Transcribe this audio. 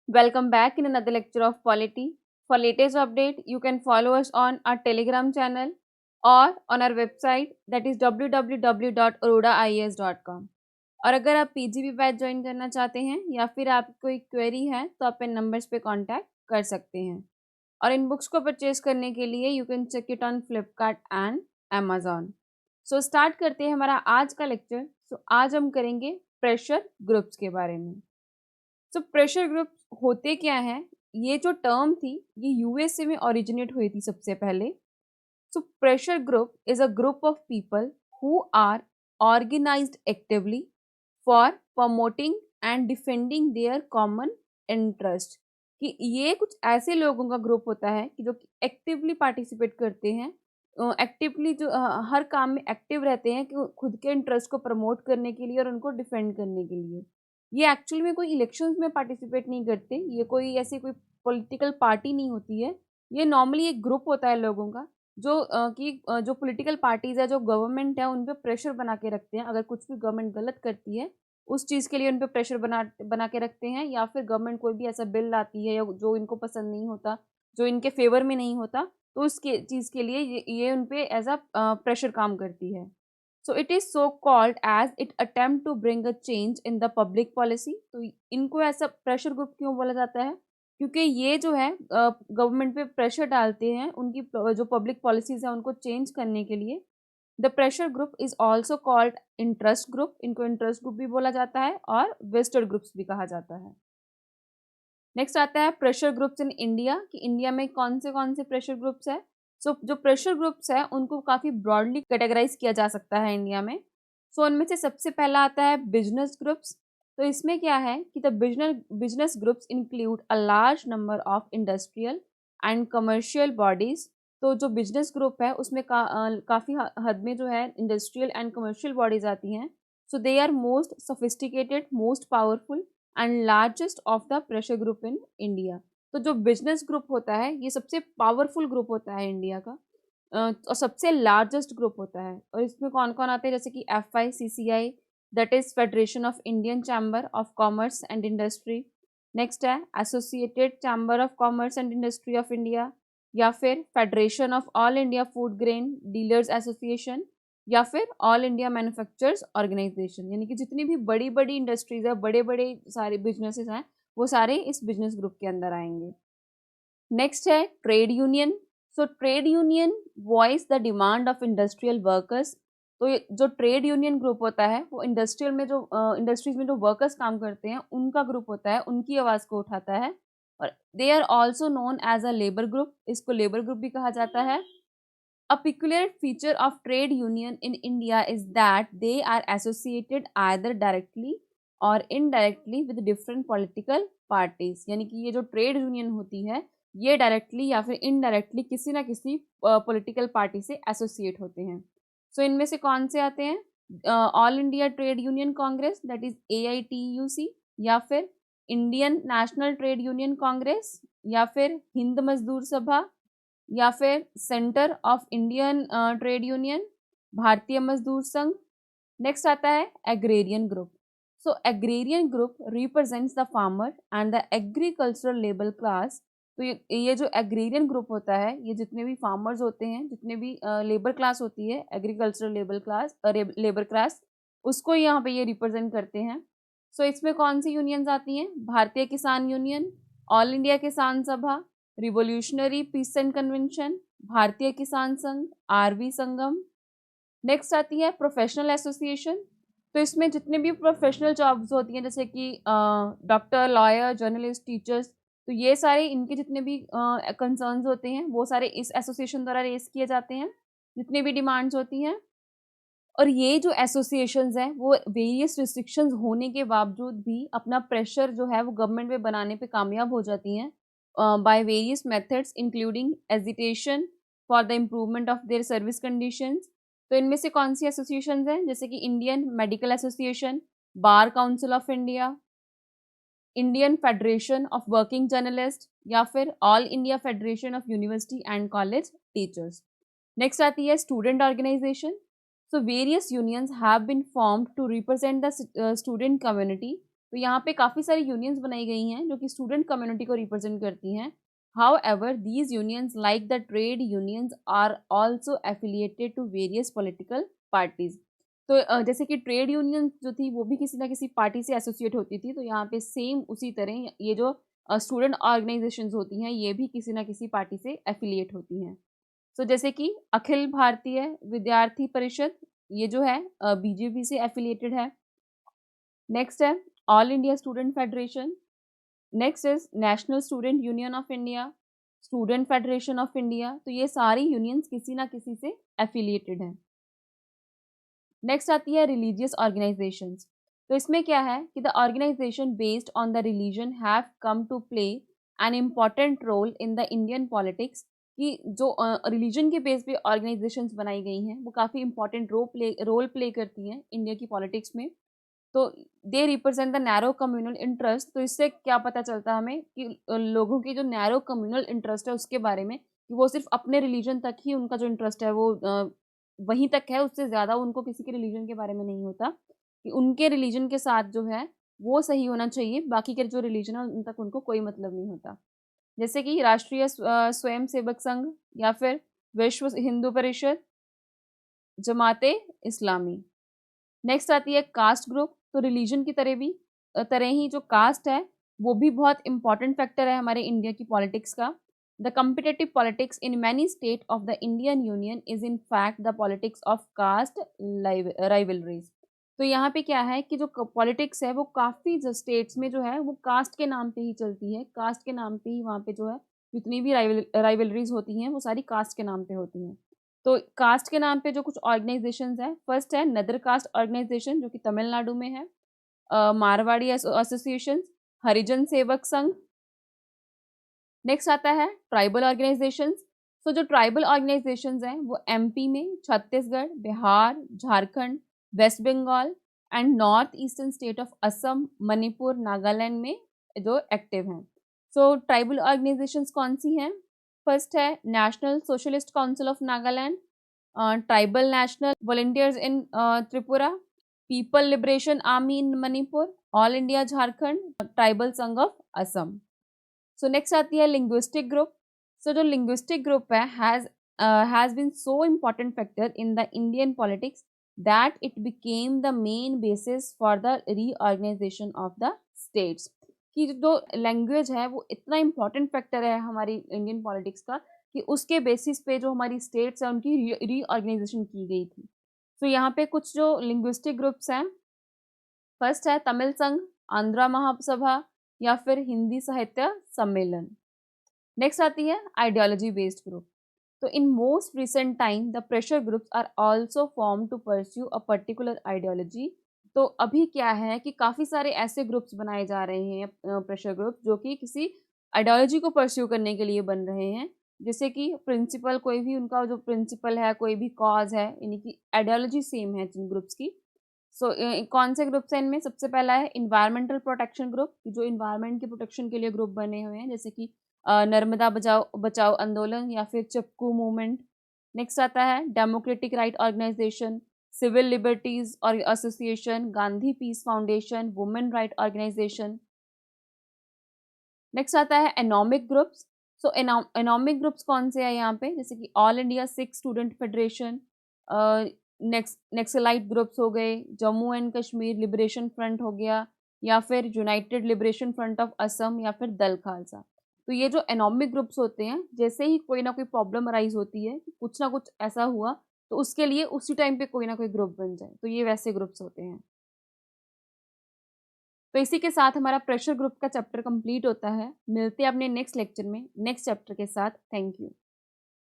Welcome back in another lecture of polity. For latest update, you can follow us on our Telegram channel or on our website that is www.aroraias.com. और अगर आप PGB batch join करना चाहते हैं या फिर आपकी कोई क्वेरी है तो आप इन नंबर्स पे कांटेक्ट कर सकते हैं। और इन बुक्स को परचेज करने के लिए you can check it on Flipkart and Amazon. So start करते हैं हमारा आज का लेक्चर। आज हम करेंगे प्रेशर ग्रुप्स के बारे में। प्रेशर ग्रुप होते क्या हैं? ये जो टर्म थी ये यूएसए में ओरिजिनेट हुई थी सबसे पहले। Pressure group is a group of people who are organised actively for promoting and defending their common interest. कि ये कुछ ऐसे लोगों का ग्रुप होता है कि जो एक्टिवली पार्टिसिपेट करते हैं, एक्टिवली जो हर काम में एक्टिव रहते हैं कि खुद के इंटरेस्ट को प्रमोट करने के लिए और उनको डिफेंड करने के लिए। ये एक्चुअली में कोई इलेक्शंस में पार्टिसिपेट नहीं करते, ये कोई ऐसी कोई पॉलिटिकल पार्टी नहीं होती है। ये नॉर्मली एक ग्रुप होता है लोगों का जो जो पॉलिटिकल पार्टीज है, जो गवर्नमेंट है, उन पे प्रेशर बना के रखते हैं। अगर कुछ भी गवर्नमेंट गलत करती है उस चीज़ के लिए उन पे प्रेशर बना के रखते हैं, या फिर गवर्नमेंट कोई भी ऐसा बिल लाती है या जो इनको पसंद नहीं होता, जो इनके फेवर में नहीं होता, तो उसके चीज़ के लिए ये उन पे एज अ प्रेशर काम करती है। So it is so called as it attempt to bring a change in the public policy. तो इनको ऐसा प्रेशर ग्रुप क्यों बोला जाता है? क्योंकि ये जो है गवर्नमेंट पे प्रेशर डालते हैं उनकी जो पब्लिक पॉलिसीज है उनको चेंज करने के लिए। The pressure group is also called interest group. इनको इंटरेस्ट ग्रुप भी बोला जाता है और वेस्टेड ग्रुप्स भी कहा जाता है। नेक्स्ट आता है प्रेशर ग्रुप्स इन इंडिया, कि इंडिया में कौन से प्रेशर ग्रुप्स है। जो प्रेशर ग्रुप्स है उनको काफ़ी ब्रॉडली कैटेगराइज किया जा सकता है इंडिया में। उनमें से सबसे पहला आता है बिजनेस ग्रुप्स। तो इसमें क्या है कि the business groups include a large number of industrial and commercial bodies. तो जो बिजनेस ग्रुप है उसमें काफ़ी हद में जो है इंडस्ट्रियल एंड कमर्शियल बॉडीज आती हैं। They are most sophisticated, most powerful and largest of the pressure group in India. तो जो बिजनेस ग्रुप होता है ये सबसे पावरफुल ग्रुप होता है इंडिया का, और सबसे लार्जेस्ट ग्रुप होता है। और इसमें कौन कौन आते हैं, जैसे कि FICCI, that is federation of Indian chamber of commerce and industry. Next है associated chamber of commerce and industry of India, या फिर federation of all India food grain dealers association, या फिर ऑल इंडिया मैन्युफैक्चरर्स ऑर्गेनाइजेशन। यानी कि जितनी भी बड़ी बड़ी इंडस्ट्रीज है, बड़े बड़े सारे बिजनेसेस हैं, वो सारे इस बिजनेस ग्रुप के अंदर आएंगे। नेक्स्ट है trade union. Trade union voice the demand of industrial workers. तो जो ट्रेड यूनियन ग्रुप होता है वो इंडस्ट्रियल में जो इंडस्ट्रीज में जो वर्कर्स काम करते हैं उनका ग्रुप होता है, उनकी आवाज़ को उठाता है। और they are also known as a labour group. इसको लेबर ग्रुप भी कहा जाता है। A peculiar feature of trade union in India is that they are associated either directly or indirectly with different political parties। यानी कि ये जो trade union होती है ये डायरेक्टली या फिर इनडायरेक्टली किसी ना किसी पॉलिटिकल पार्टी से एसोसिएट होते हैं। इनमें से कौन से आते हैं? All India trade union Congress, that is AITUC, या फिर Indian national trade union Congress, या फिर हिंद मजदूर सभा, या फिर centre of Indian trade union, भारतीय मजदूर संघ। नेक्स्ट आता है agrarian group. Agrarian group represents the farmer and the agricultural labour class. तो ये जो एग्रेरियन ग्रुप होता है ये जितने भी फार्मर्स होते हैं, जितने भी लेबर क्लास होती है, एग्रीकल्चरल लेबर क्लास, उसको यहाँ पे ये रिप्रेजेंट करते हैं। इसमें कौन सी यूनियंस आती हैं? भारतीय किसान यूनियन, ऑल इंडिया किसान सभा, रिवोल्यूशनरी पीस एंड कन्वेंशन, भारतीय किसान संघ, आरवी संगम। नेक्स्ट आती है प्रोफेशनल एसोसिएशन। तो इसमें जितने भी प्रोफेशनल जॉब्स होती हैं, जैसे कि डॉक्टर, लॉयर, जर्नलिस्ट, टीचर्स, तो ये सारे इनके जितने भी कंसर्न्स होते हैं वो सारे इस एसोसिएशन द्वारा रेस किए जाते हैं, जितने भी डिमांड्स होती हैं। और ये जो एसोसिएशंस हैं वो वेरियस रिस्ट्रिक्शंस होने के बावजूद भी अपना प्रेशर जो है वो गवर्नमेंट पे बनाने पे कामयाब हो जाती हैं by various methods including agitation for the improvement of their service conditions। तो इनमें से कौन सी एसोसिएशंस हैं? जैसे कि Indian medical association, bar council of India, Indian federation of working journalist, या फिर all India federation of university and college teachers. Next आती है student organisation. Various unions have been formed to represent the student community. तो यहाँ पे काफ़ी सारी unions बनाई गई हैं जो कि स्टूडेंट कम्युनिटी को रिप्रेजेंट करती हैं। However, these unions, like the trade unions, are also affiliated to various political parties. तो जैसे कि ट्रेड यूनियन जो थी वो भी किसी ना किसी पार्टी से एसोसिएट होती थी, तो यहाँ पे सेम उसी तरह ये जो स्टूडेंट ऑर्गेनाइजेशंस होती हैं ये भी किसी ना किसी पार्टी से एफिलिएट होती हैं। सो जैसे कि अखिल भारतीय विद्यार्थी परिषद, ये जो है बीजेपी से एफिलिएटेड है। नेक्स्ट है all India student federation. Next is national student union of India, student federation of India. तो ये सारी यूनियंस किसी ना किसी से एफिलिएटेड हैं। नेक्स्ट आती है रिलीजियस ऑर्गेनाइजेशंस। तो इसमें क्या है कि the organisation based on the religion have come to play an important role in the Indian politics. कि जो रिलीजन के बेस पे ऑर्गेनाइजेशंस बनाई गई हैं वो काफ़ी इंपॉर्टेंट रोल प्ले करती हैं इंडिया की पॉलिटिक्स में। तो they represent the narrow communal interest. तो इससे क्या पता चलता है हमें कि लोगों की जो नैरो कम्युनल इंटरेस्ट है उसके बारे में, कि वो सिर्फ अपने रिलीजन तक ही उनका जो इंटरेस्ट है वो वहीं तक है, उससे ज़्यादा उनको किसी के रिलीजन के बारे में नहीं होता। कि उनके रिलीजन के साथ जो है वो सही होना चाहिए, बाकी के जो रिलीजन है उन तक उनको कोई मतलब नहीं होता। जैसे कि राष्ट्रीय स्वयं सेवक संघ या फिर विश्व हिंदू परिषद, जमाते इस्लामी। नेक्स्ट आती है कास्ट ग्रुप। तो रिलीजन की तरह ही जो कास्ट है वो भी बहुत इंपॉर्टेंट फैक्टर है हमारे इंडिया की पॉलिटिक्स का। The competitive politics in many state of the Indian union is in fact the politics of caste rivalries. तो यहाँ पे क्या है कि जो पॉलिटिक्स है वो काफ़ी जो स्टेट्स में जो है वो कास्ट के नाम पे ही चलती है। कास्ट के नाम पे ही वहाँ पे जो है जितनी भी राइवलरीज होती हैं वो सारी कास्ट के नाम पे होती हैं। तो कास्ट के नाम पे जो कुछ ऑर्गेनाइजेशंस हैं, फर्स्ट है नदर कास्ट ऑर्गेनाइजेशन जो कि तमिलनाडु में है, मारवाड़ी एसोसिएशन, हरिजन सेवक संघ। नेक्स्ट आता है ट्राइबल ऑर्गेनाइजेशंस। तो जो ट्राइबल ऑर्गेनाइजेशंस हैं वो एमपी में, Chhattisgarh, Bihar, Jharkhand, West Bengal and north eastern state of Assam, Manipur, Nagaland में जो एक्टिव हैं। सो ट्राइबल ऑर्गेनाइजेशंस कौन सी हैं? फर्स्ट है national socialist council of Nagaland, tribal national volunteers in Tripura, people liberation army in Manipur, all India Jharkhand, tribal Sangh of Assam. So next आती है लिंग्विस्टिक ग्रुप। सो जो लिंग्विस्टिक ग्रुप है has been so important factor in the Indian politics that it became the main basis for the reorganisation of the states. कि जो language है वो इतना important factor है हमारी इंडियन पॉलिटिक्स का कि उसके बेसिस पे जो हमारी स्टेट्स हैं उनकी रीऑर्गेनाइजेशन की गई थी। तो यहाँ पे कुछ जो लिंग्विस्टिक ग्रुप्स हैं, फर्स्ट है तमिल संघ, आंध्रा महासभा या फिर हिंदी साहित्य सम्मेलन। नेक्स्ट आती है आइडियोलॉजी बेस्ड ग्रुप। तो in most recent time the pressure groups are also form to pursue a particular ideology. तो अभी क्या है कि काफ़ी सारे ऐसे ग्रुप्स बनाए जा रहे हैं, प्रेशर ग्रुप, जो कि किसी आइडियोलॉजी को परस्यू करने के लिए बन रहे हैं। जैसे कि प्रिंसिपल, कोई भी उनका जो प्रिंसिपल है, कोई भी कॉज है, यानी कि आइडियोलॉजी सेम है जिन ग्रुप्स की। सो कौन से ग्रुप्स हैं इनमें? सबसे पहला है इन्वायरमेंटल प्रोटेक्शन ग्रुप, जो इन्वायरमेंट के प्रोटेक्शन के लिए ग्रुप बने हुए हैं, जैसे कि नर्मदा बचाओ बचाओ आंदोलन या फिर चिपकू मूवमेंट। नेक्स्ट आता है democratic right organisation, civil liberties और association, Gandhi peace foundation, women right organisation. Next आता है एनॉमिक ग्रुप्स। सो एनॉमिक ग्रुप्स कौन से हैं यहाँ पे? जैसे कि all India Sikh student federation, Naxalite groups हो गए, Jammu and Kashmir liberation front हो गया, या फिर United liberation front of Assam, या फिर दल खालसा। तो ये जो एनॉमिक ग्रुप्स होते हैं, जैसे ही कोई ना कोई प्रॉब्लम अराइज होती है, कुछ ना कुछ ऐसा हुआ, तो उसके लिए उसी टाइम पे कोई ना कोई ग्रुप बन जाए, तो ये वैसे ग्रुप्स होते हैं। तो इसी के साथ हमारा प्रेशर ग्रुप का चैप्टर कंप्लीट होता है। मिलते हैं अपने नेक्स्ट लेक्चर में नेक्स्ट चैप्टर के साथ। Thank you.